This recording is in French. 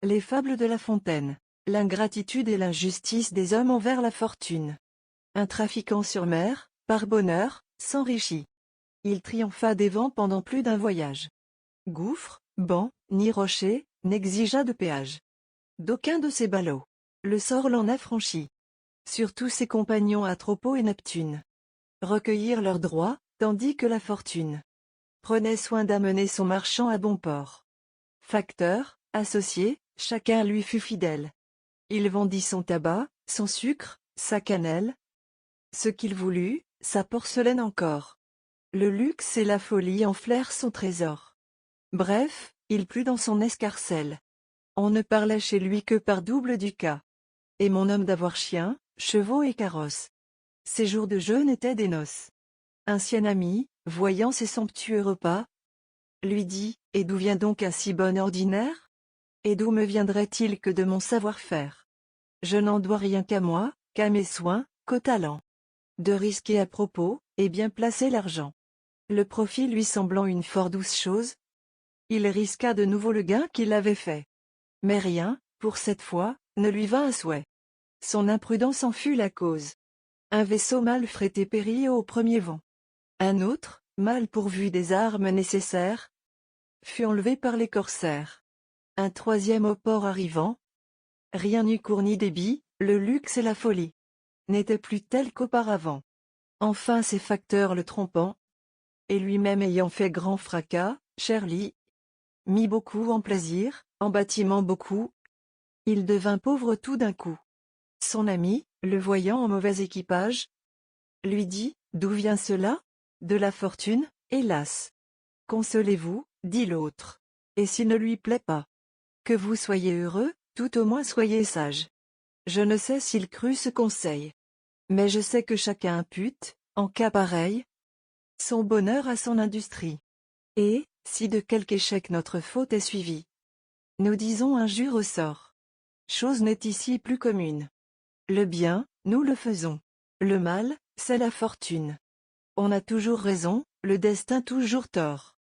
Les fables de La Fontaine. L'ingratitude et l'injustice des hommes envers la fortune. Un trafiquant sur mer, par bonheur, s'enrichit. Il triompha des vents pendant plus d'un voyage. Gouffre, banc, ni rocher, n'exigea de péage. D'aucun de ses ballots. Le sort l'en affranchit. Surtout ses compagnons Atropos et Neptune recueillirent leurs droits, tandis que la fortune prenait soin d'amener son marchand à bon port. Facteur, associé, chacun lui fut fidèle. Il vendit son tabac, son sucre, sa cannelle. Ce qu'il voulut, sa porcelaine encore. Le luxe et la folie enflèrent son trésor. Bref, il plut dans son escarcelle. On ne parlait chez lui que par double ducat. Et mon homme d'avoir chien, chevaux et carrosse. Ses jours de jeûne étaient des noces. Un sien ami, voyant ces somptueux repas, lui dit, « Et d'où vient donc un si bon ordinaire? Et d'où me viendrait-il que de mon savoir-faire? Je n'en dois rien qu'à moi, qu'à mes soins, qu'au talent de risquer à propos, et bien placer l'argent. » Le profit lui semblant une fort douce chose, il risqua de nouveau le gain qu'il avait fait. Mais rien, pour cette fois, ne lui vint à souhait. Son imprudence en fut la cause. Un vaisseau mal frété périt au premier vent. Un autre, mal pourvu des armes nécessaires, fut enlevé par les corsaires. Un troisième au port arrivant, rien n'eut cours ni débit, le luxe et la folie n'étaient plus tels qu'auparavant. Enfin ses facteurs le trompant, et lui-même ayant fait grand fracas, Cherly mit beaucoup en plaisir, en bâtiment beaucoup, il devint pauvre tout d'un coup. Son ami, le voyant en mauvais équipage, lui dit, « D'où vient cela? De la fortune, hélas. » « Consolez-vous, dit l'autre. Et s'il ne lui plaît pas, que vous soyez heureux, tout au moins soyez sage. Je ne sais s'il crut ce conseil. Mais je sais que chacun impute, en cas pareil, son bonheur à son industrie. Et, si de quelque échec notre faute est suivie, nous disons injure au sort. Chose n'est ici plus commune. Le bien, nous le faisons. Le mal, c'est la fortune. On a toujours raison, le destin toujours tort.